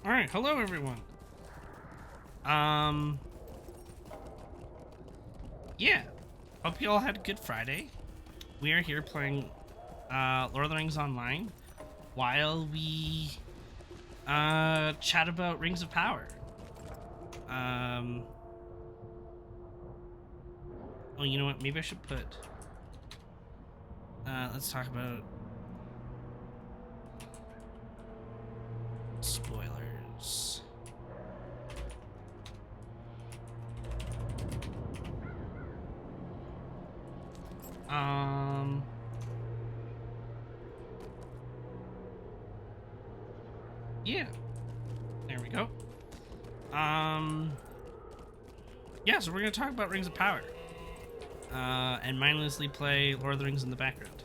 All right, hello everyone. Yeah, hope you all had a good Friday. We are here playing Lord of the Rings Online while we chat about Rings of Power. Oh, you know what? Maybe I should put. Let's talk about spoilers. Yeah, there we go. Yeah, so we're gonna talk about Rings of Power, and mindlessly play Lord of the Rings in the background.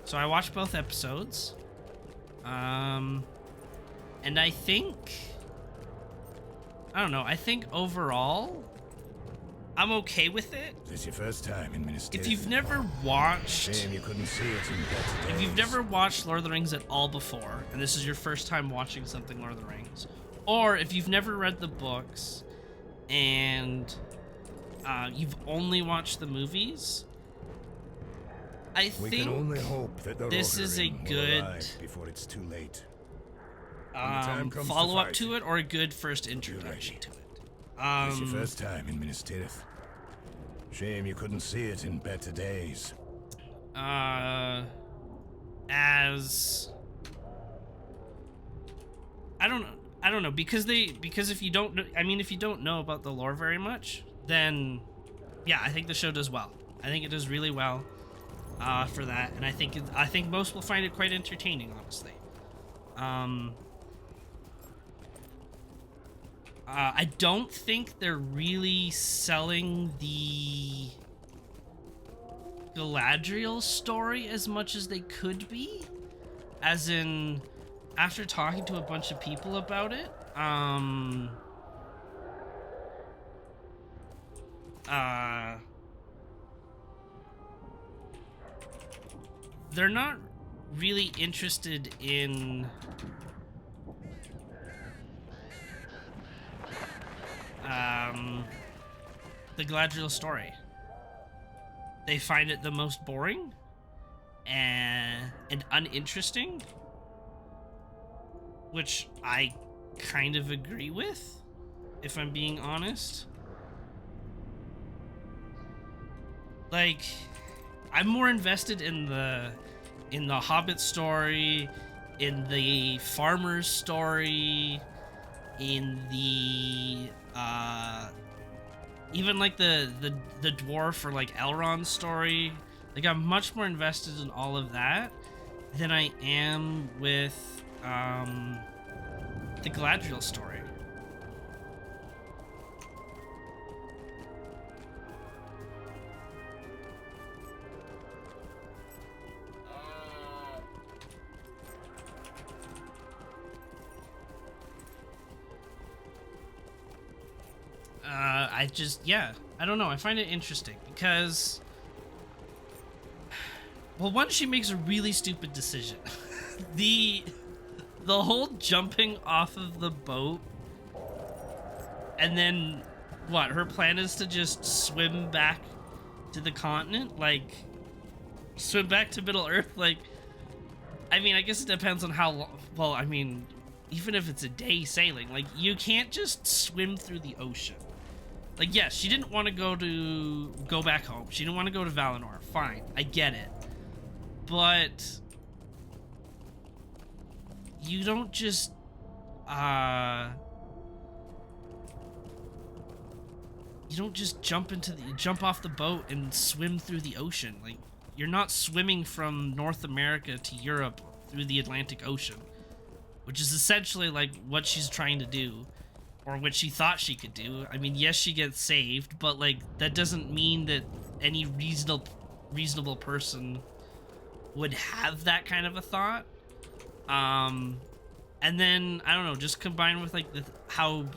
So I watched both episodes, and I think overall, I'm okay with it. This your first time in Minas Tirith? If you've never watched, Shame you couldn't see it in better days. if you've never watched Lord of the Rings at all before, and this is your first time watching something Lord of the Rings, or if you've never read the books and you've only watched the movies, I we think can only hope that the this is a Rohirrim will good arrive before it's too late. When the time comes to follow-up fight, to it, or a good first introduction to it. This your first time in Minas Tirith? Shame you couldn't see it in better days. As I don't know because if you don't if you don't know about the lore very much, then yeah, I think the show does well. I think it does really well for that, and I think most will find it quite entertaining, honestly. I don't think they're really selling the Galadriel story as much as they could be. As in, after talking to a bunch of people about it, they're not really interested in the Galadriel story. They find it the most boring and uninteresting, which I kind of agree with, if I'm being honest. Like, I'm more invested in the Hobbit story, in the farmer's story, in the even like the dwarf or like Elrond's story. Like, I'm much more invested in all of that than I am with the Galadriel story. I don't know. I find it interesting because, well, one, she makes a really stupid decision. the whole jumping off of the boat, and then what? Her plan is to just swim back to the continent, like swim back to Middle Earth. Like, I mean, I guess it depends on how long. Well, I mean, even if it's a day sailing, like, you can't just swim through the ocean. Like, yes, she didn't want to go back home. She didn't want to go to Valinor. Fine, I get it. But you don't just jump off the boat and swim through the ocean. Like, you're not swimming from North America to Europe through the Atlantic Ocean, which is essentially like what she's trying to do, or what she thought she could do. I mean, yes, she gets saved, but like, that doesn't mean that any reasonable person would have that kind of a thought. And then, I don't know, just combined with like how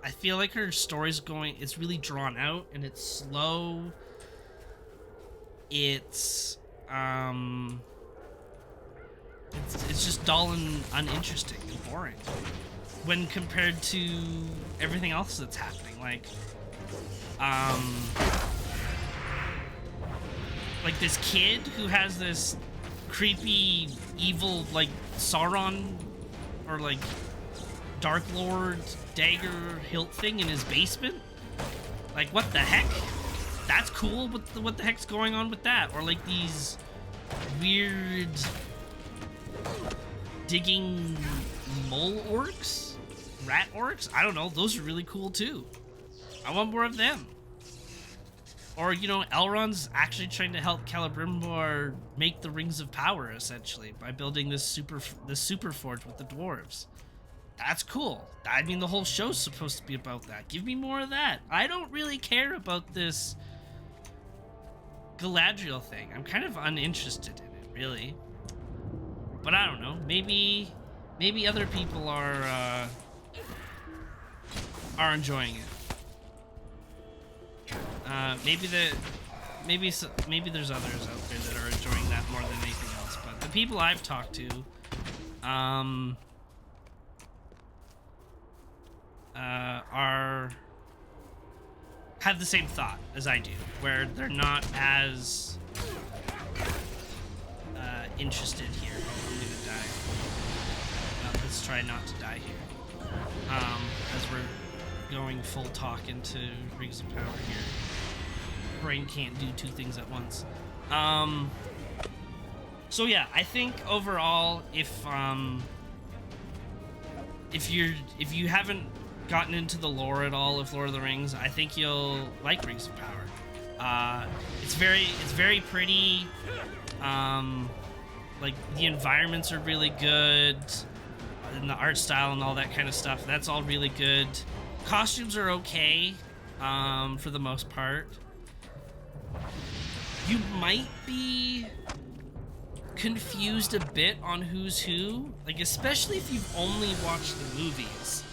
I feel like her story's going, it's really drawn out and it's slow. It's just dull and uninteresting. boring when compared to everything else that's happening. Like this kid who has this creepy, evil, like Sauron or like Dark Lord dagger hilt thing in his basement. Like, what the heck? That's cool. What the heck's going on with that? Or like these weird digging mole orcs, rat orcs. I don't know. Those are really cool too. I want more of them. Or, you know, Elrond's actually trying to help Celebrimbor make the Rings of Power, essentially, by building this super forge with the dwarves. That's cool. I mean, the whole show's supposed to be about that. Give me more of that. I don't really care about this Galadriel thing. I'm kind of uninterested in it, really. But I don't know. Maybe other people are enjoying it. Maybe there's others out there that are enjoying that more than anything else. But the people I've talked to, have the same thought as I do, where they're not as interested here. Oh, I'm gonna die. Let's try not to die here. As we're going full talk into Rings of Power here. Brain can't do two things at once. So yeah, I think overall, if you haven't gotten into the lore at all of Lord of the Rings, I think you'll like Rings of Power. It's very pretty. Like the environments are really good, and the art style and all that kind of stuff. That's all really good. Costumes are okay, for the most part. You might be confused a bit on who's who, like especially if you've only watched the movies.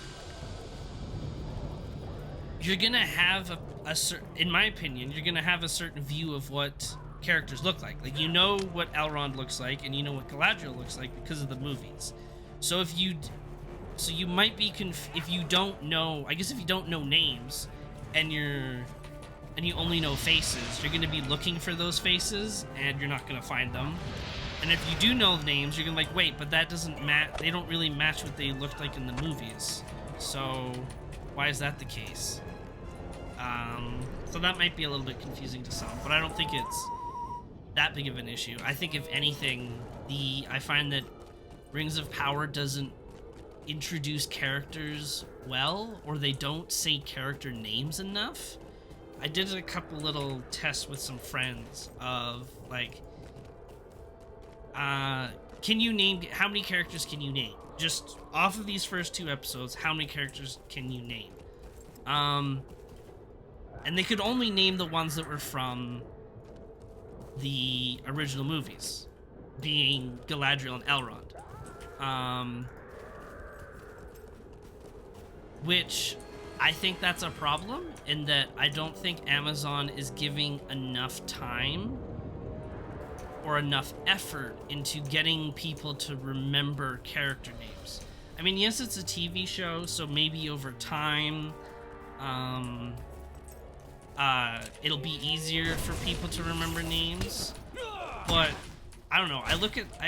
You're gonna have in my opinion, you're gonna have a certain view of what characters look like. Like, you know what Elrond looks like, and you know what Galadriel looks like because of the movies. So you might be if you don't know, I guess if you don't know names, and you only know faces, you're gonna be looking for those faces, and you're not gonna find them. And if you do know the names, you're gonna be like, wait, but that doesn't match. They don't really match what they looked like in the movies. So why is that the case? So that might be a little bit confusing to some, but I don't think it's that big of an issue. I think if anything, I find that Rings of Power doesn't introduce characters well, or they don't say character names enough. I did a couple little tests with some friends of like, can you name, how many characters can you name? Just off of these first 2 episodes, how many characters can you name? And they could only name the ones that were from the original movies, being Galadriel and Elrond. Which I think that's a problem, in that I don't think Amazon is giving enough time or enough effort into getting people to remember character names. I mean, yes, it's a TV show, so maybe over time, it'll be easier for people to remember names, but I don't know. I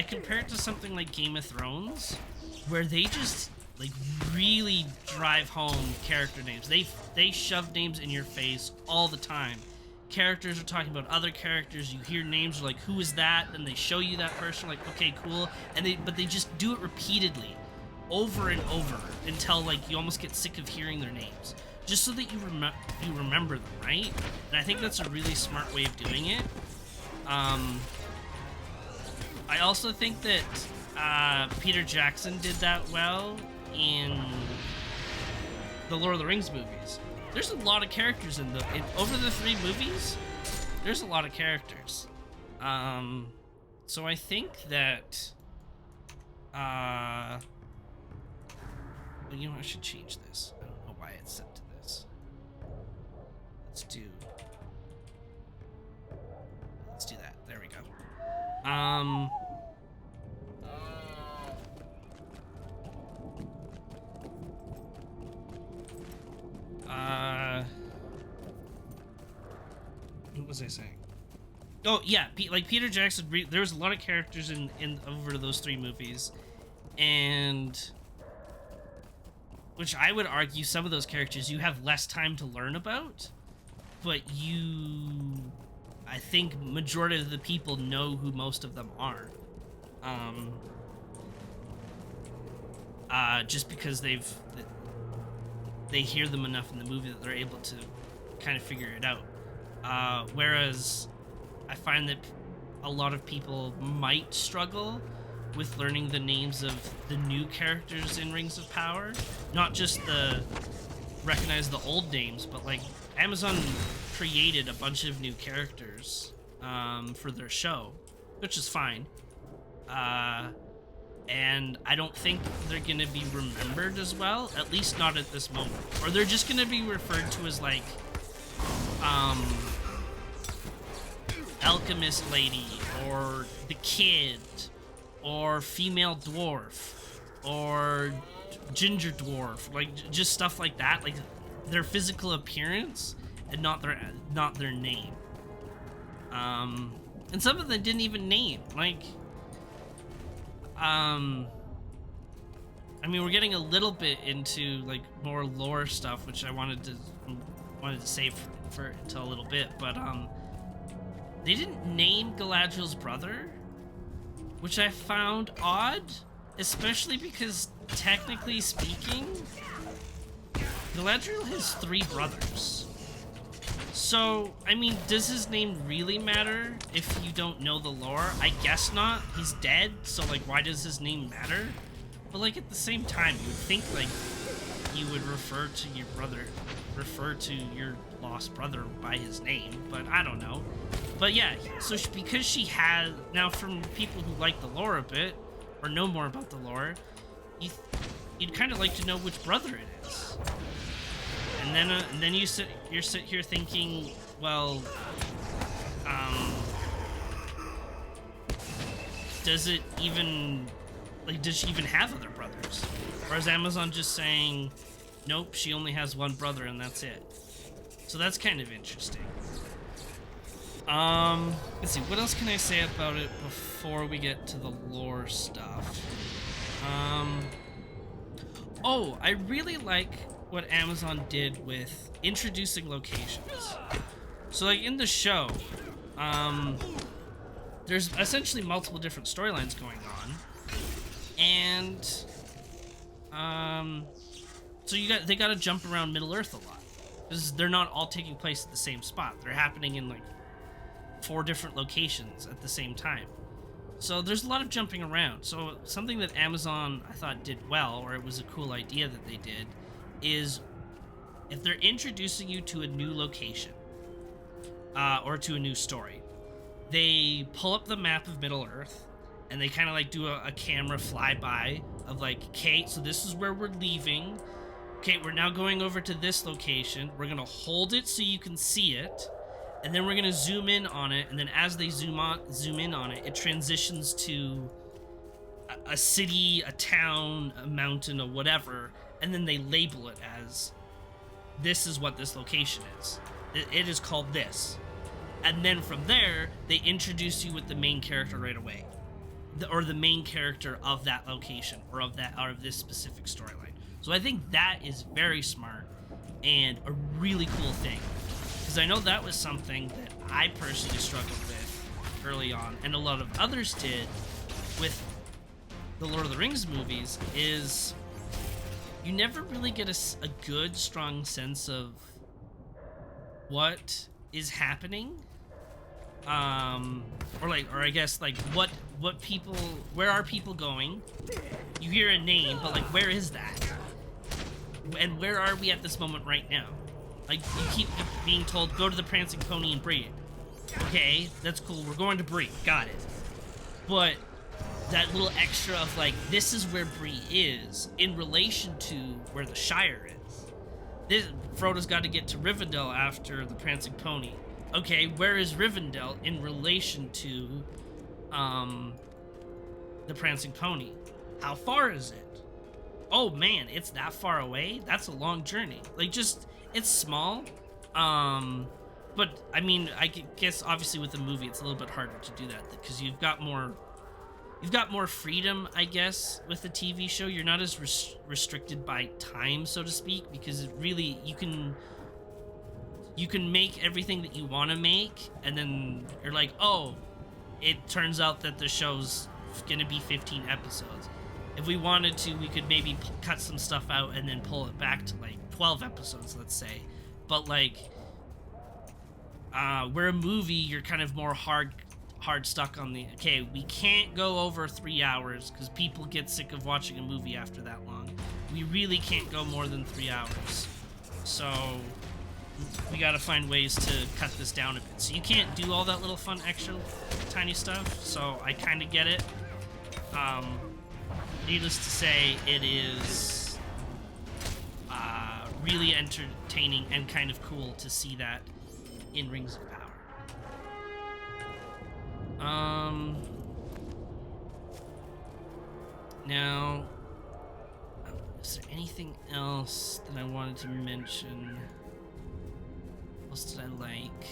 compare it to something like Game of Thrones, where they just like really drive home character names. They shove names in your face all the time. Characters are talking about other characters. You hear names, you're like, who is that? Then they show you that person, like, okay, cool. But they just do it repeatedly, over and over, until like you almost get sick of hearing their names, just so that you remember them, right? And I think that's a really smart way of doing it. I also think that Peter Jackson did that well in the Lord of the Rings movies. There's a lot of characters over the 3 movies. There's a lot of characters. So I think that well, you know, I should change this. I don't know why it's set to this. Let's do that. There we go. was I saying? Oh yeah, like Peter Jackson. There was a lot of characters in over those 3 movies, and which I would argue some of those characters you have less time to learn about, but I think majority of the people know who most of them are. Just because they hear them enough in the movie that they're able to kind of figure it out. Whereas I find that a lot of people might struggle with learning the names of the new characters in Rings of Power. Not just recognize the old names, but like Amazon created a bunch of new characters for their show, which is fine. And I don't think they're going to be remembered as well, at least not at this moment. Or they're just going to be referred to as like alchemist lady, or the kid, or female dwarf, or ginger dwarf, like just stuff like that, like their physical appearance and not their name. And some of them didn't even name, like I mean, we're getting a little bit into like more lore stuff, which I wanted to save for until a little bit, but they didn't name Galadriel's brother, which I found odd, especially because technically speaking, Galadriel has 3 brothers. So, I mean, does his name really matter if you don't know the lore? I guess not. He's dead, so like, why does his name matter? But like, at the same time, you would think like you would refer to your lost brother by his name, but I don't know. But yeah, so because she has, now from people who like the lore a bit, or know more about the lore, you'd kind of like to know which brother it is. And then you're sit here thinking, well, does it even, like, does she even have other brothers? Or is Amazon just saying, nope, she only has one brother and that's it? So that's kind of interesting. Let's see, what else can I say about it before we get to the lore stuff? Oh, I really like what Amazon did with introducing locations. So like in the show, there's essentially multiple different storylines going on, and so they got to jump around Middle Earth a lot because they're not all taking place at the same spot. They're happening in like 4 different locations at the same time. So there's a lot of jumping around. So something that Amazon, I thought, did well, or it was a cool idea that they did, is if they're introducing you to a new location or to a new story, they pull up the map of Middle Earth and they kind of like do a camera flyby of like, okay, so this is where we're leaving. Okay, we're now going over to this location. We're gonna hold it so you can see it, and then we're gonna zoom in on it. And then as they zoom in on it, it transitions to a city, a town, a mountain, or whatever. And then they label it as, this is what this location is. It is called this. And then from there, they introduce you with the main character right away. Or the main character of that location, or of this specific storyline. So I think that is very smart and a really cool thing. Because I know that was something that I personally struggled with early on, and a lot of others did with the Lord of the Rings movies, is you never really get a good, strong sense of what is happening. Or I guess like what people, where are people going? You hear a name, but like, where is that? And where are we at this moment right now? Like, you keep being told, go to the Prancing Pony and Bree. Okay, that's cool, we're going to Bree, got it. But that little extra of like, this is where Bree is in relation to where the Shire is. Frodo's got to get to Rivendell after the Prancing Pony. Okay, where is Rivendell in relation to the Prancing Pony? How far is it? Oh man, it's that far away? That's a long journey. Like, just, it's small. but I mean, I guess obviously with the movie it's a little bit harder to do that because you've got more freedom, I guess, with the TV show. You're not as restricted by time, so to speak, because it really you can make everything that you want to make, and then you're like, oh, it turns out that the show's gonna be 15 episodes. If we wanted to, we could maybe cut some stuff out and then pull it back to like 12 episodes, let's say. But like, where a movie, you're kind of more hard stuck on the, okay, we can't go over 3 hours because people get sick of watching a movie after that long. We really can't go more than 3 hours. So we gotta find ways to cut this down a bit. So you can't do all that little fun extra tiny stuff, so I kind of get it. Needless to say, it is really entertaining and kind of cool to see that in Rings of Power. Now, is there anything else that I wanted to mention? What else did I like?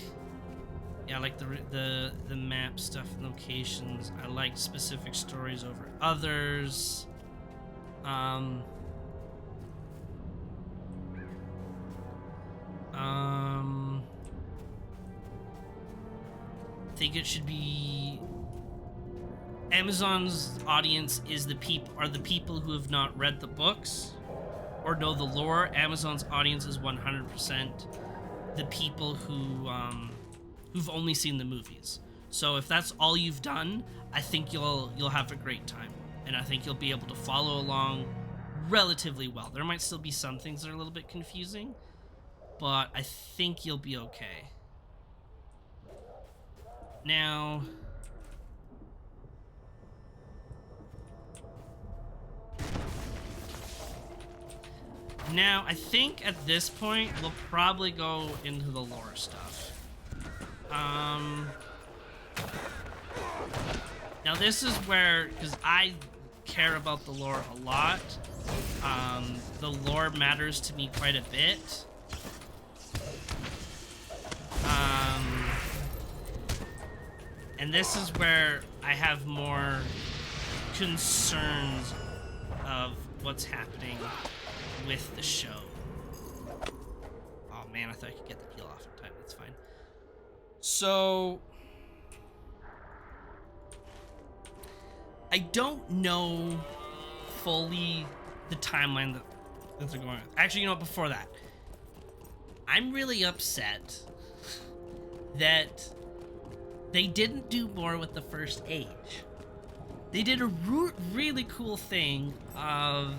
Yeah, I like the map stuff and locations. I like specific stories over others. I think it should be Amazon's audience is the people who have not read the books or know the lore. Amazon's audience is 100% the people who've only seen the movies. So if that's all you've done, I think you'll have a great time, and I think you'll be able to follow along relatively well. There might still be some things that are a little bit confusing, but I think you'll be okay. Now, I think at this point we'll probably go into the lore stuff. Now this is where, because I care about the lore a lot, the lore matters to me quite a bit. And this is where I have more concerns of what's happening with the show. Oh man, I thought I could get the peel off in time. That's fine. So I don't know fully the timeline that they're going with. Actually, you know what, before that, I'm really upset that they didn't do more with the First Age. They did a really cool thing of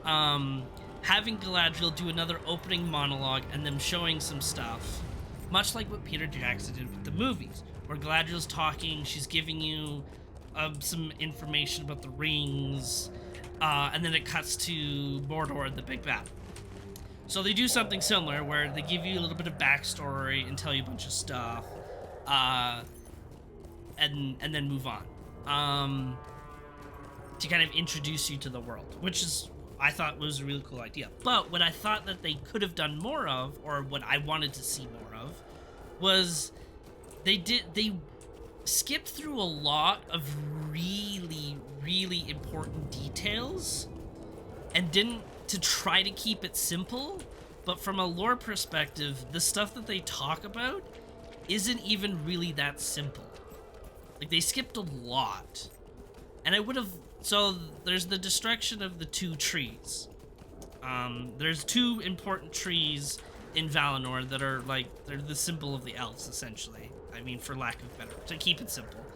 having Galadriel do another opening monologue and them showing some stuff, much like what Peter Jackson did with the movies, where Galadriel's talking, she's giving you some information about the rings, and then it cuts to Mordor, the big battle. So they do something similar where they give you a little bit of backstory and tell you a bunch of stuff, and then move on, to kind of introduce you to the world, which is, I thought, was a really cool idea. But what I thought that they could have done more of, or what I wanted to see more of, was they skipped through a lot of really, really important details and didn't, to try to keep it simple. But from a lore perspective, the stuff that they talk about isn't even really that simple. Like, they skipped a lot. And I would have... So, there's the destruction of the 2 trees. There's 2 important trees in Valinor that are, like, they're the symbol of the elves, essentially. I mean, for lack of better... To keep it simple.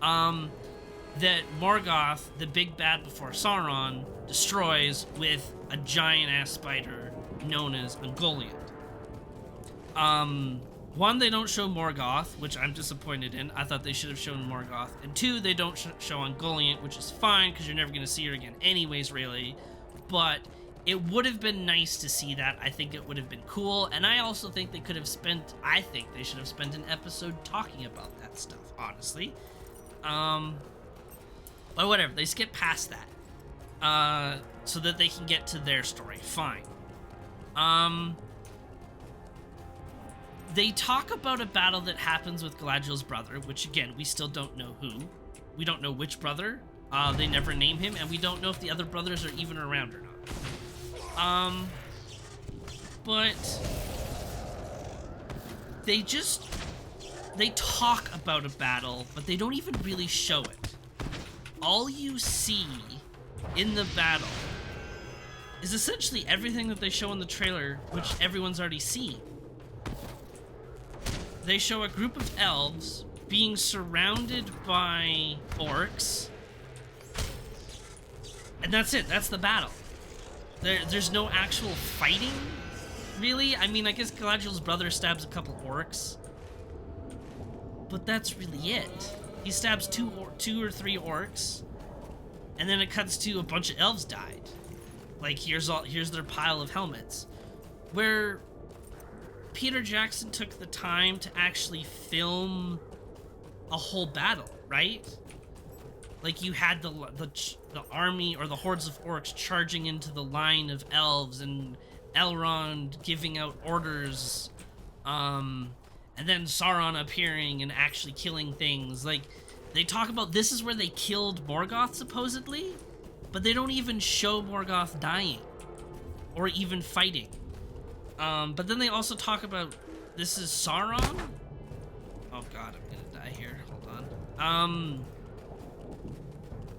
That Morgoth, the big bad before Sauron, destroys with a giant-ass spider known as Ungoliant. One, they don't show Morgoth, which I'm disappointed in. I thought they should have shown Morgoth. And 2, they don't show Ungoliant, which is fine, because you're never going to see her again anyways, really. But it would have been nice to see that. I think it would have been cool. And I also think they should have spent an episode talking about that stuff, honestly. But whatever, they skip past that. So that they can get to their story. Fine. They talk about a battle that happens with Galadriel's brother, which again, we still don't know who. We don't know which brother. They never name him, and we don't know if the other brothers are even around or not. But they talk about a battle, but they don't even really show it. All you see in the battle is essentially everything that they show in the trailer, which everyone's already seen. They show a group of elves being surrounded by orcs, and that's it. That's the battle. There's no actual fighting, really. I mean, I guess Galadriel's brother stabs a couple orcs, but that's really it. He stabs two or three orcs, and then it cuts to a bunch of elves died. Like, here's their pile of helmets. Where Peter Jackson took the time to actually film a whole battle, right? Like, you had the army or the hordes of orcs charging into the line of elves, and Elrond giving out orders, and then Sauron appearing and actually killing things. Like, they talk about this is where they killed Morgoth, supposedly, but they don't even show Morgoth dying or even fighting. But then they also talk about this is Sauron. Oh god, I'm gonna die here. Hold on.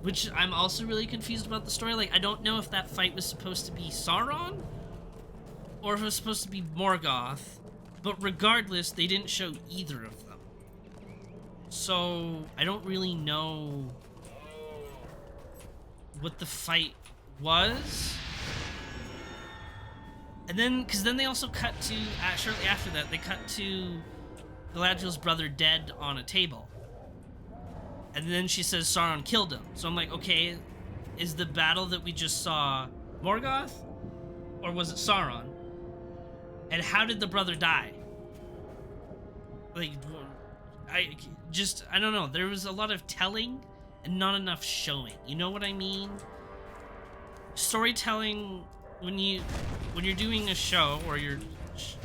Which I'm also really confused about the story. Like, I don't know if that fight was supposed to be Sauron or if it was supposed to be Morgoth. But regardless, they didn't show either of them. So I don't really know what the fight was. And then, because then they also cut to, shortly after that, they cut to Galadriel's brother dead on a table. And then she says Sauron killed him. So I'm like, okay, is the battle that we just saw Morgoth? Or was it Sauron? And how did the brother die? Like, I don't know. There was a lot of telling and not enough showing. You know what I mean? Storytelling, when you're doing a show or you're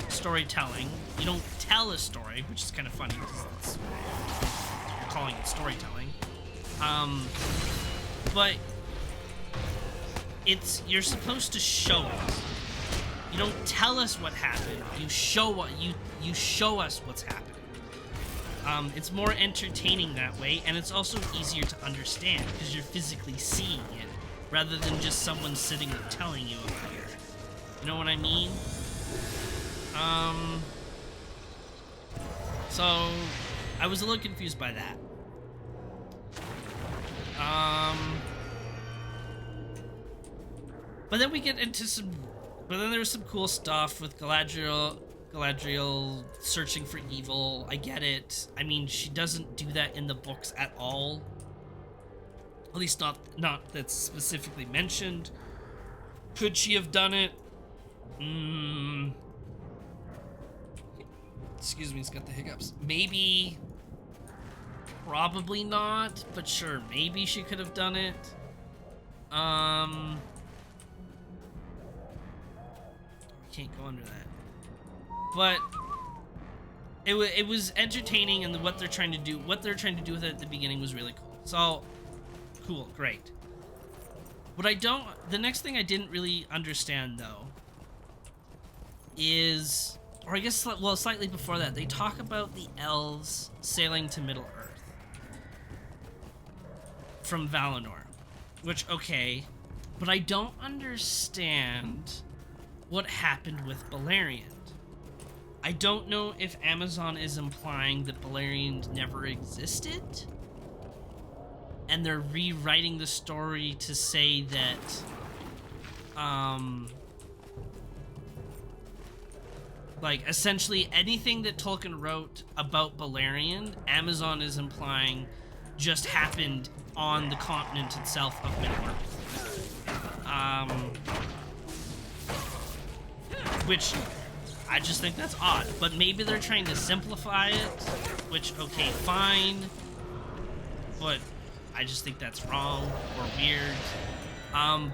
storytelling, you don't tell a story, which is kind of funny because you're calling it storytelling. But you're supposed to show it. You don't tell us what happened. You show us what's happening. It's more entertaining that way, and it's also easier to understand because you're physically seeing it rather than just someone sitting and telling you about it. You know what I mean? So I was a little confused by that. But then we get into but then there's some cool stuff with Galadriel searching for evil. I get it. I mean, she doesn't do that in the books at all. At least not that's specifically mentioned. Could she have done it? Excuse me, it's got the hiccups. Maybe. Probably not, but sure, maybe she could have done it. Can't go under that. But it was entertaining, and what they're trying to do with it at the beginning was really cool. So cool, great. The next thing I didn't really understand though is, or I guess, well, slightly before that, they talk about the elves sailing to Middle Earth from Valinor, which, okay, but I don't understand what happened with Beleriand. I don't know if Amazon is implying that Beleriand never existed, and they're rewriting the story to say that, like, essentially anything that Tolkien wrote about Beleriand, Amazon is implying just happened on the continent itself of Middle-earth. Which I just think that's odd, but maybe they're trying to simplify it, which, okay, fine, but I just think that's wrong or weird.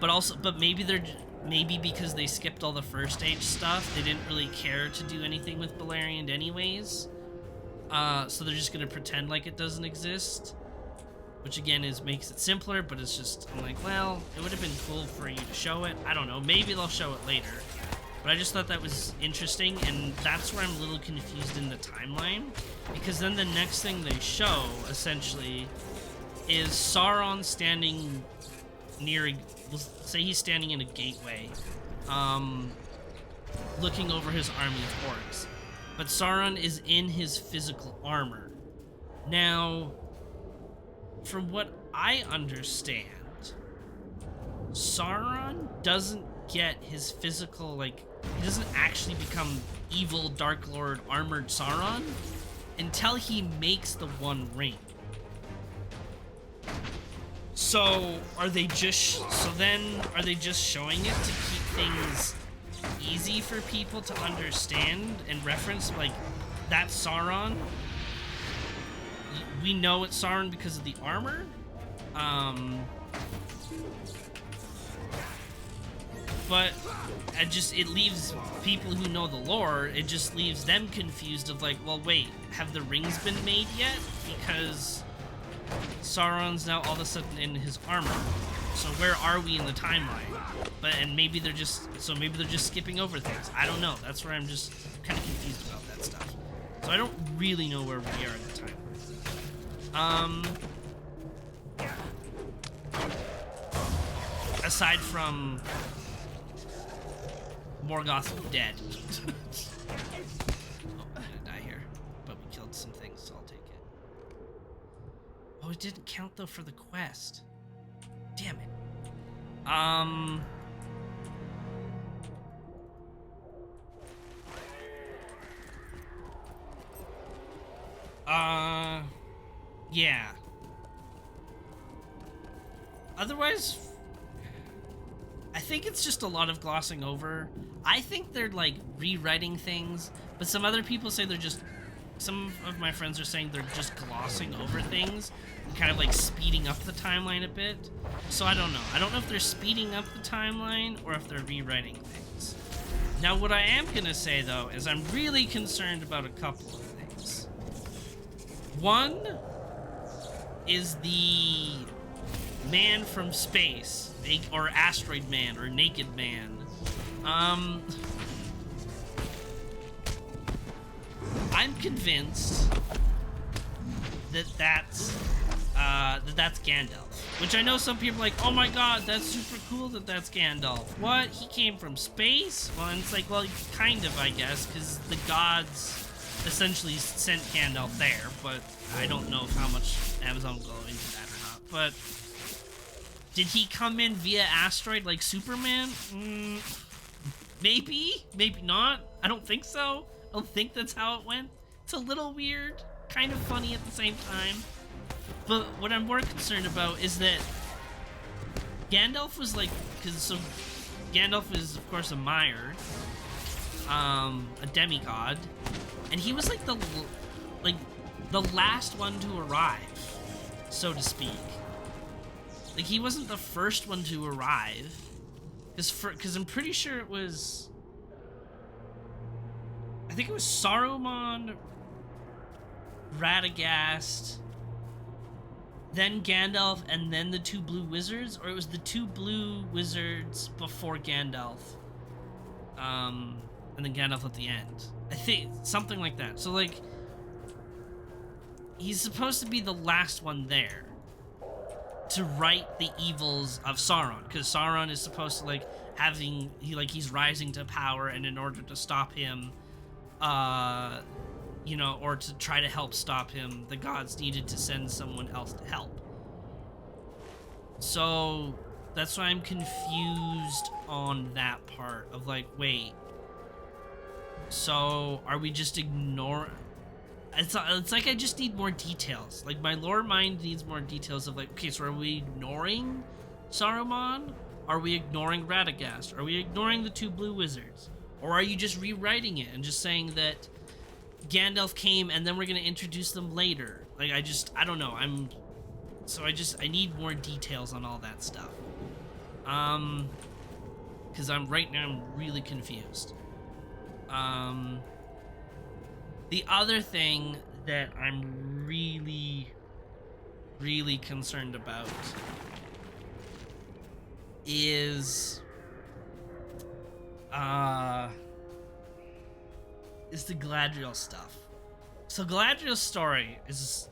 But maybe maybe because they skipped all the first age stuff, they didn't really care to do anything with Beleriand anyways. So they're just gonna pretend like it doesn't exist, which again makes it simpler. But it's just, I'm like, well, it would have been cool for you to show it. I don't know, maybe they'll show it later. But I just thought that was interesting, and that's where I'm a little confused in the timeline, because then the next thing they show essentially is Sauron standing near, let's say he's standing in a gateway, looking over his army of orcs. But Sauron is in his physical armor. Now, from what I understand, Sauron doesn't get his physical, like, he doesn't actually become evil Dark Lord armored Sauron until he makes the One Ring. So are they just showing it to keep things easy for people to understand and reference, like, that's Sauron? We know it's Sauron because of the armor. But it leaves people who know the lore, it just leaves them confused of like, well, wait, have the rings been made yet? Because Sauron's now all of a sudden in his armor. So where are we in the timeline? And maybe they're just skipping over things. I don't know. That's where I'm just kind of confused about that stuff. So I don't really know where we are in the timeline. Aside from Morgoth dead. Oh, I'm gonna die here. But we killed some things, so I'll take it. Oh, it didn't count though for the quest. Damn it. Yeah. Otherwise, I think it's just a lot of glossing over. I think they're like rewriting things, but some other people say some of my friends are saying they're just glossing over things and kind of like speeding up the timeline a bit. So I don't know. I don't know if they're speeding up the timeline or if they're rewriting things. Now, what I am gonna say though is I'm really concerned about a couple of things. One is the man from space, or asteroid man, or naked man. I'm convinced that that's Gandalf. Which I know some people are like, oh my god, that's super cool that that's Gandalf. What? He came from space? Well, and it's like, well, kind of, I guess, because the gods essentially sent Gandalf there, but I don't know how much Amazon will go into that or not. But did he come in via asteroid like Superman? Maybe, maybe not. I don't think so. I don't think that's how it went. It's a little weird, kind of funny at the same time. But what I'm more concerned about is that Gandalf was like, Gandalf is of course a Maiar, a demigod, and he was like the last one to arrive, so to speak. Like, he wasn't the first one to arrive, because I'm pretty sure it was, I think it was Saruman, Radagast, then Gandalf, and then the two blue wizards, or it was the two blue wizards before Gandalf, and then Gandalf at the end. I think something like that. So like, he's supposed to be the last one there to right the evils of Sauron, because Sauron is supposed to like he's rising to power, and in order to stop him, you know, or to try to help stop him, the gods needed to send someone else to help. So that's why I'm confused on that part of like, wait, so are we just ignoring? It's like I just need more details. Like, my lore mind needs more details of like, okay, so are we ignoring Saruman? Are we ignoring Radagast? Are we ignoring the two blue wizards? Or are you just rewriting it and just saying that Gandalf came and then we're gonna introduce them later? Like, I don't know. I need more details on all that stuff. because I'm really confused. The other thing that I'm really concerned about is the Galadriel stuff. So Galadriel's story is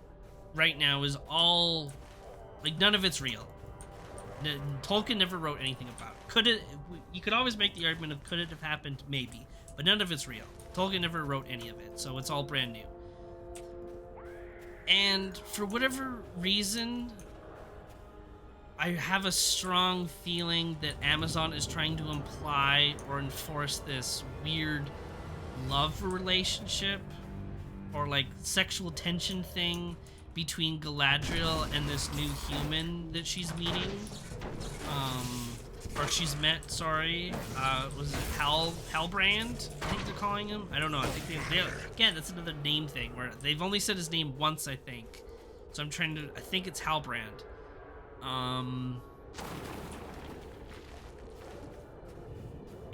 right now is all like none of it's real. Tolkien never wrote anything about it. Could it? You could always make the argument of could it have happened? Maybe, but none of it's real. Tolkien never wrote any of it, so it's all brand new. And for whatever reason, I have a strong feeling that Amazon is trying to imply or enforce this weird love relationship or like sexual tension thing between Galadriel and this new human that she's meeting. Or she's met, sorry. Was it Halbrand? I think they're calling him. I don't know. I think they again, that's another name thing where they've only said his name once, I think. So I think it's Halbrand.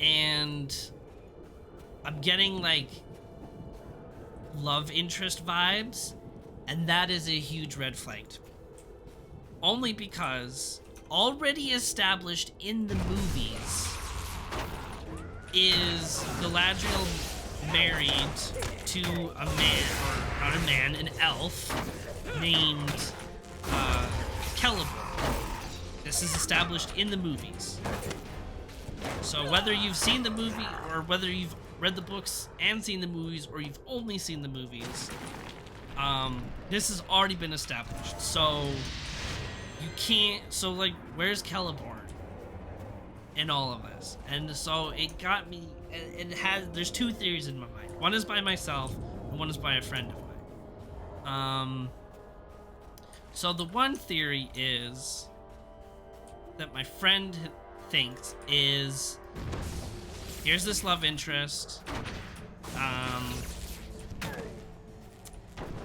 And I'm getting like love interest vibes, and that is a huge red flag. Only because already established in the movies is Galadriel married to a man, or not a man, an elf named Celeborn. This is established in the movies. So whether you've seen the movie or whether you've read the books and seen the movies or you've only seen the movies, this has already been established. So you can't, so like, where's Celeborn in all of this? And so it got me, there's two theories in my mind. One is by myself and one is by a friend of mine. So the one theory is that my friend thinks is, here's this love interest.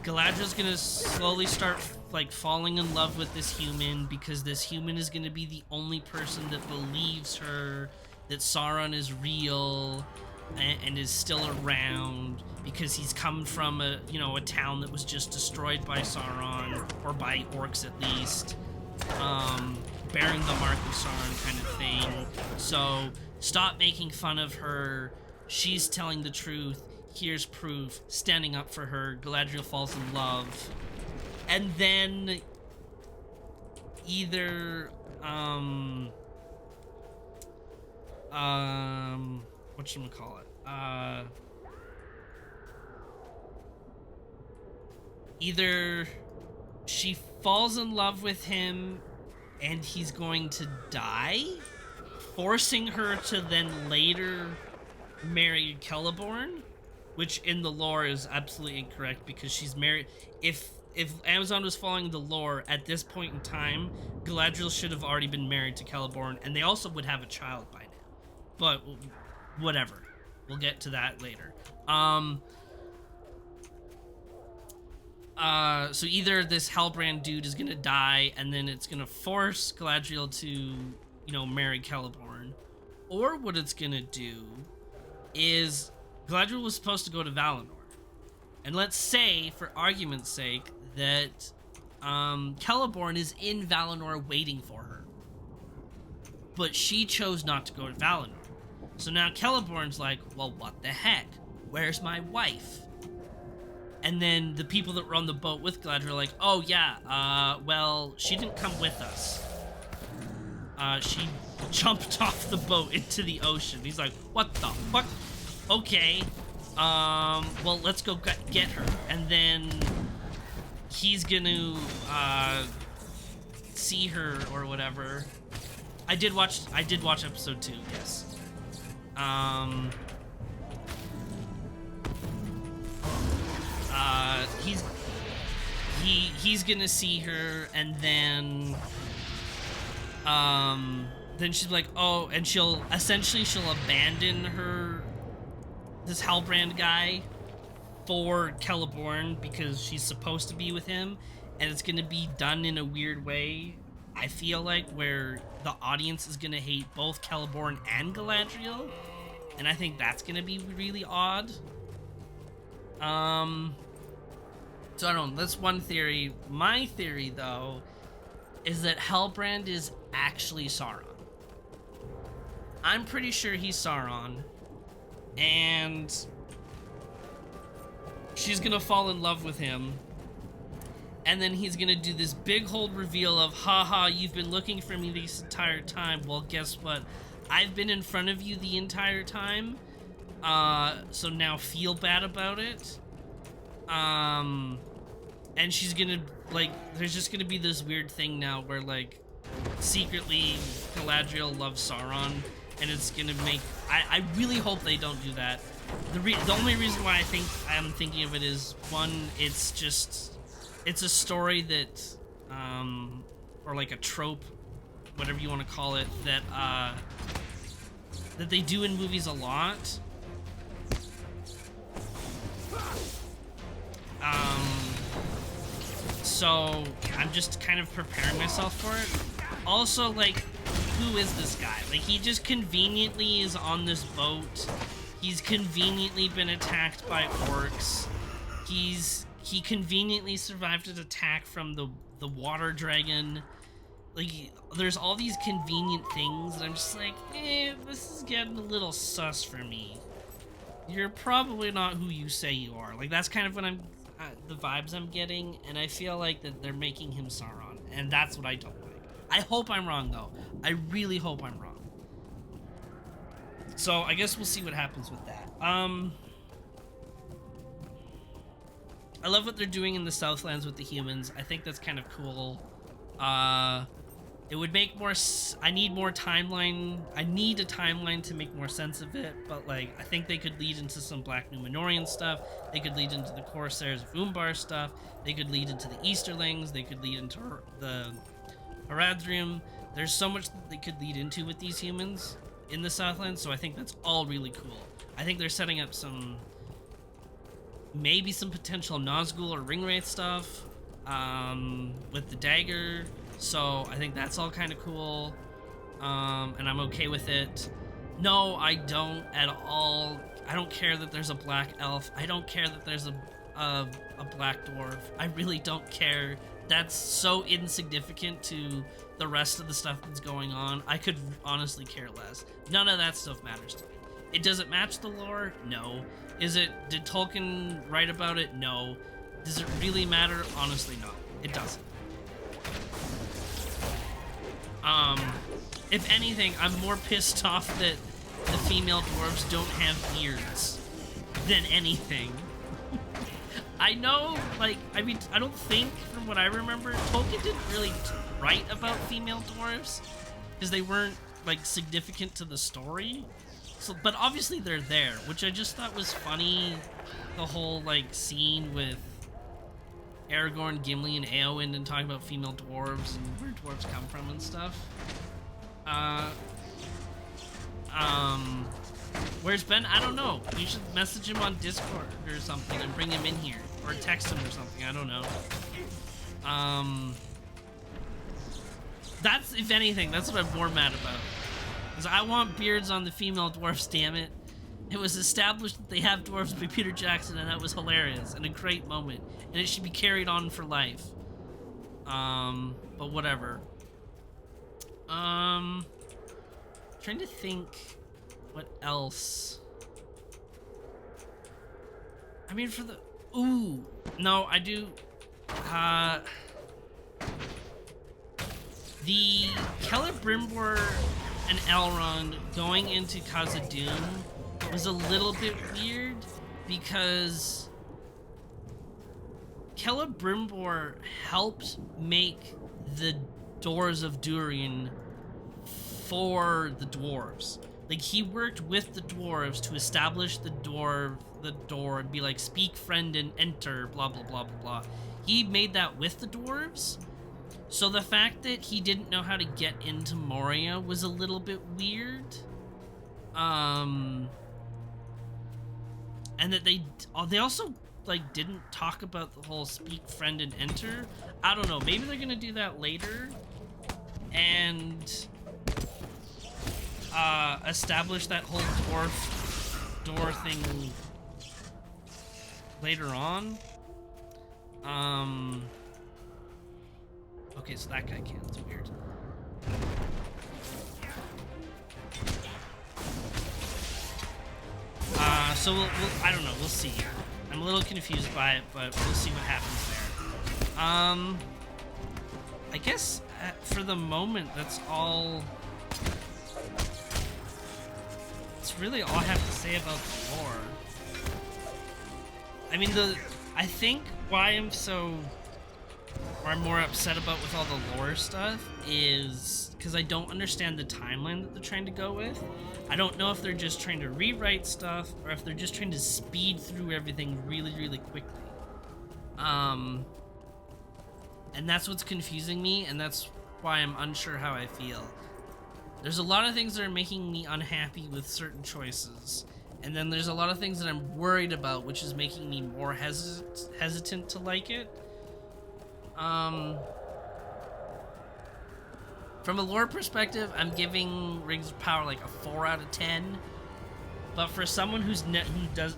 Galadriel's gonna slowly start like falling in love with this human because this human is gonna be the only person that believes her that Sauron is real and is still around because he's come from a town that was just destroyed by Sauron, or by orcs at least, bearing the mark of Sauron kind of thing. So stop making fun of her. She's telling the truth. Here's proof. Standing up for her. Galadriel falls in love. And then either whatchamacallit? Either she falls in love with him and he's going to die, forcing her to then later marry Celeborn, which in the lore is absolutely incorrect because she's married. If Amazon was following the lore at this point in time, Galadriel should have already been married to Celeborn, and they also would have a child by now. But whatever, we'll get to that later. So either this Halbrand dude is gonna die, and then it's gonna force Galadriel to, marry Celeborn, or what it's gonna do is Galadriel was supposed to go to Valinor, and let's say, for argument's sake, that Celeborn is in Valinor waiting for her, but she chose not to go to Valinor. So now Celeborn's like, well, what the heck? Where's my wife? And then the people that were on the boat with Galadriel are like, oh yeah, well, she didn't come with us. She jumped off the boat into the ocean. He's like, what the fuck? Okay, well, let's go get her. And then he's gonna see her or whatever. I did watch episode 2, yes. He's gonna see her, and then she's like, oh, and she'll abandon this Halbrand guy for Celeborn because she's supposed to be with him, and it's gonna be done in a weird way I feel like, where the audience is gonna hate both Celeborn and Galadriel, and I think that's gonna be really odd. So I don't know, that's one theory. My theory, though, is that Hellbrand is actually Sauron. I'm pretty sure he's Sauron, and she's gonna fall in love with him, and then he's gonna do this big hold reveal of, haha, you've been looking for me this entire time. Well, guess what? I've been in front of you the entire time, so now feel bad about it. And she's gonna, like, there's just gonna be this weird thing now where, like, secretly Galadriel loves Sauron, and it's gonna make, I really hope they don't do that. The only reason why I'm thinking of it is, one, it's a story that, or like a trope, whatever you want to call it, that they do in movies a lot. So I'm just kind of preparing myself for it. Also, like, who is this guy? Like, he just conveniently is on this boat. He's conveniently been attacked by orcs. He conveniently survived an attack from the water dragon. Like, there's all these convenient things, and I'm just like, this is getting a little sus for me. You're probably not who you say you are. Like, that's kind of what the vibes I'm getting, and I feel like that they're making him Sauron, and that's what I don't like. I hope I'm wrong, though. I really hope I'm wrong. So I guess we'll see what happens with that. I love what they're doing in the Southlands with the humans. I think that's kind of cool. It would make more I need more timeline. I need a timeline to make more sense of it, but, like, I think they could lead into some Black Númenórean stuff. They could lead into the Corsairs of Umbar stuff. They could lead into the Easterlings. They could lead into the Haradrim. There's so much that they could lead into with these humans in the Southlands, so I think that's all really cool. I think they're setting up maybe some potential Nazgul or Ringwraith stuff with the dagger. So I think that's all kind of cool, and I'm okay with it. No, I don't at all. I don't care that there's a black elf. I don't care that there's a black dwarf. I really don't care. That's so insignificant to the rest of the stuff that's going on. I could honestly care less. None of that stuff matters to me. It doesn't match the lore? No. Did Tolkien write about it? No. Does it really matter? Honestly, no. It doesn't. If anything, I'm more pissed off that the female dwarves don't have beards than anything. I know, like, I mean, I don't think, from what I remember, Tolkien didn't really write about female dwarves because they weren't, like, significant to the story. So, but obviously they're there, which I just thought was funny. The whole, like, scene with Aragorn, Gimli, and Éowyn and talking about female dwarves and where dwarves come from and stuff. Where's Ben? I don't know. You should message him on Discord or something and bring him in here. Or text him or something. I don't know. That's, if anything, that's what I'm more mad about. Because I want beards on the female dwarfs, damn it. It was established that they have dwarves by Peter Jackson, and that was hilarious and a great moment. And it should be carried on for life. But whatever. Trying to think what else. I mean, for the... Ooh. No, I do... The Celebrimbor and Elrond going into Khazad-dûm was a little bit weird because Celebrimbor helped make the Doors of Durin for the dwarves. Like, he worked with the dwarves to establish the door and be like, speak friend and enter, blah blah blah blah blah. He made that with the dwarves. So the fact that he didn't know how to get into Moria was a little bit weird. And that they also, like, didn't talk about the whole speak friend and enter. I don't know, maybe they're gonna do that later. and establish that whole dwarf door thing later on. Okay, so that guy can't. It's weird. So we'll I don't know. We'll see. I'm a little confused by it, but we'll see what happens there. I guess for the moment, that's all. That's really all I have to say about the lore. I mean, I think why I'm more upset about with all the lore stuff is because I don't understand the timeline that they're trying to go with. I don't know if they're just trying to rewrite stuff or if they're just trying to speed through everything really, really quickly. And that's what's confusing me, and that's why I'm unsure how I feel. There's a lot of things that are making me unhappy with certain choices, and then there's a lot of things that I'm worried about, which is making me more hesitant to like it. From a lore perspective, I'm giving Rings of Power like a 4 out of 10. But for someone who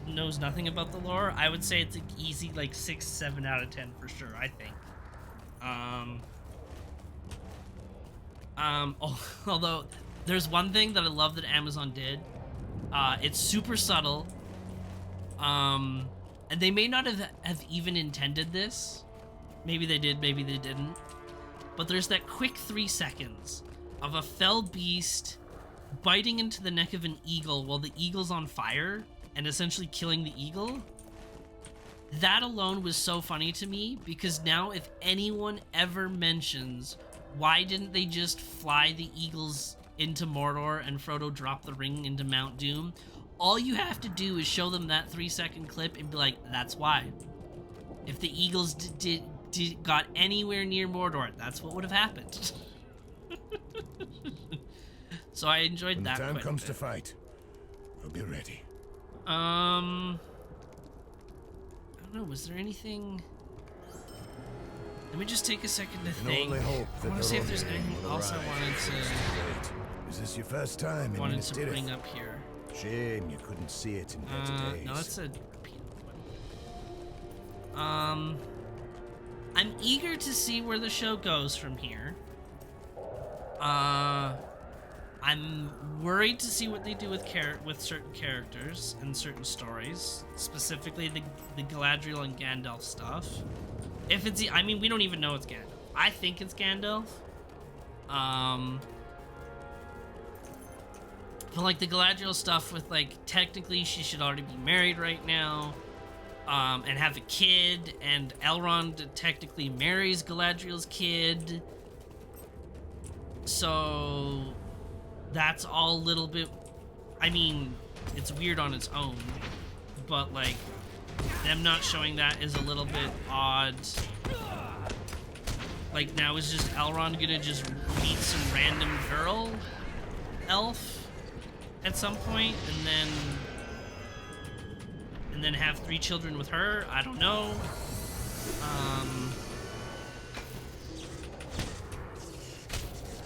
knows nothing about the lore, I would say it's an easy like 6, 7 out of 10 for sure, I think. Although there's one thing that I love that Amazon did. It's super subtle. And they may not have even intended this. Maybe they did, maybe they didn't. But there's that quick 3 seconds of a fell beast biting into the neck of an eagle while the eagle's on fire and essentially killing the eagle. That alone was so funny to me, because now if anyone ever mentions why didn't they just fly the eagles into Mordor and Frodo drop the ring into Mount Doom, all you have to do is show them that 3-second clip and be like, that's why. If the eagles got anywhere near Mordor, that's what would have happened. So I enjoyed that. When the time comes to fight, we'll be ready. I don't know, was there anything? Let me just take a second to think. I want to see if there's anything else I wanted to. Is this your first time in Minas Tirith? Bring up here. Shame you couldn't see it in better days. No, that's a repeat one. I'm eager to see where the show goes from here. I'm worried to see what they do with certain characters and certain stories, specifically the Galadriel and Gandalf stuff. If it's, I mean, we don't even know it's Gandalf. I think it's Gandalf. But like the Galadriel stuff with like, technically she should already be married right now, and have a kid, and Elrond technically marries Galadriel's kid. So that's all a little bit, I mean, it's weird on its own, but like them not showing that is a little bit odd. Like now is just Elrond gonna just meet some random girl elf at some point and then have 3 children with her? I don't know.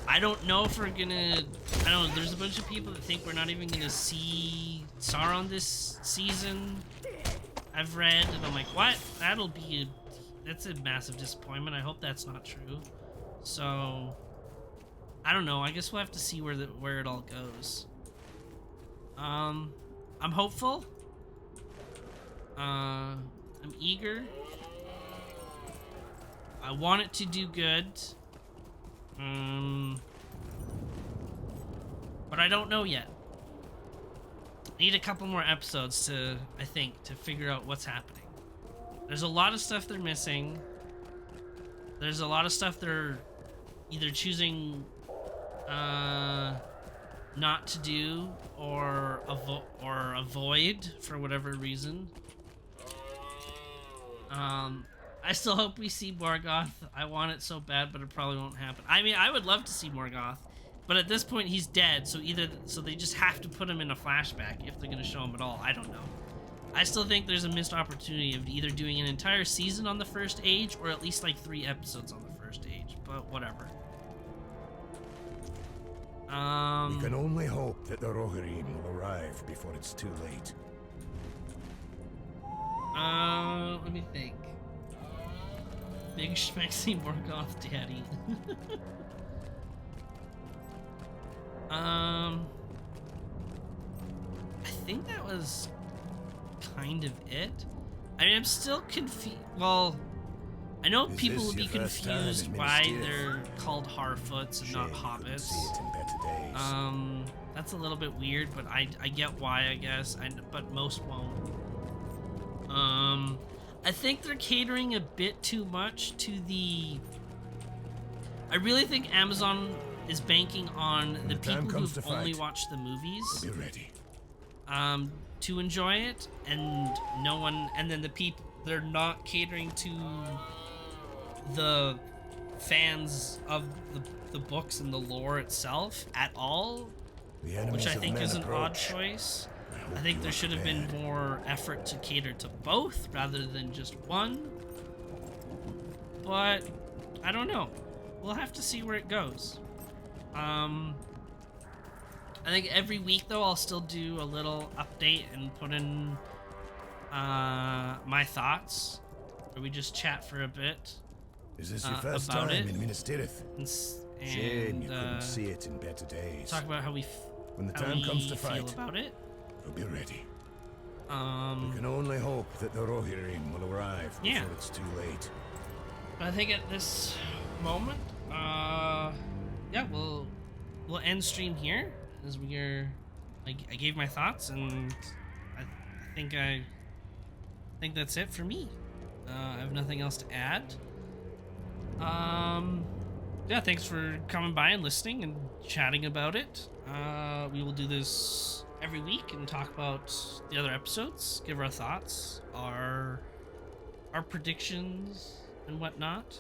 I don't know if we're gonna, I don't know, there's a bunch of people that think we're not even gonna see Sauron this season, I've read, and I'm like, what? That's a massive disappointment. I hope that's not true. So, I don't know, I guess we'll have to see where it all goes. I'm hopeful. I'm eager. I want it to do good. But I don't know yet. I need a couple more episodes to figure out what's happening. There's a lot of stuff they're missing. There's a lot of stuff they're either choosing not to do or avoid for whatever reason. I still hope we see Morgoth. I want it so bad, but it probably won't happen. I mean, I would love to see Morgoth, but at this point he's dead, so they just have to put him in a flashback if they're going to show him at all. I don't know. I still think there's a missed opportunity of either doing an entire season on the First Age or at least like 3 episodes on the First Age, but whatever. We can only hope that the Rohirrim will arrive before it's too late. Let me think. Big Schmexy Morgoth Daddy. I think that was kind of it. I mean, I'm still confused. Well, I know Is people this will be your first time confused in why Minas Tirith? they're called Harfoots and not Shame you couldn't hobbits. see it in better days. That's a little bit weird, but I get why, I guess. But most won't. I think they're catering a bit too much to the. I really think Amazon is banking on When the the time people comes who've to fight, only watched the movies Be ready. to enjoy it, and no one, and then the people, they're not catering to the fans of the books and the lore itself at all, The enemies which I of think men is an odd approach. choice. hope I think you there are should have been prepared. more effort to cater to both rather than just one. But I don't know. We'll have to see where it goes. I think every week though I'll still do a little update and put in my thoughts, where we just chat for a bit Is this your first about time it. in Minas Tirith? and, Shame you and couldn't see it in better days. talk about how we When the how time we comes to feel fight, about it. we'll be ready. We can only hope that the Rohirrim will arrive before Yeah. it's too late. But I think at this moment, yeah, we'll end stream here as we are. I gave my thoughts, and I think that's it for me. I have nothing else to add. Yeah, thanks for coming by and listening and chatting about it. We will do this every week and talk about the other episodes, give our thoughts, our predictions and whatnot.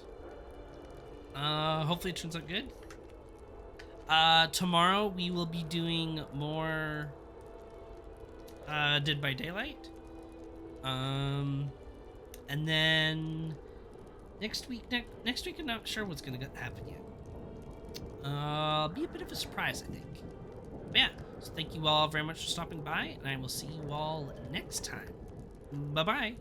Hopefully it turns out good. Tomorrow we will be doing more Dead by Daylight. And then next week I'm not sure what's gonna happen yet. Be a bit of a surprise, I think. But yeah, so thank you all very much for stopping by, and I will see you all next time. Bye bye.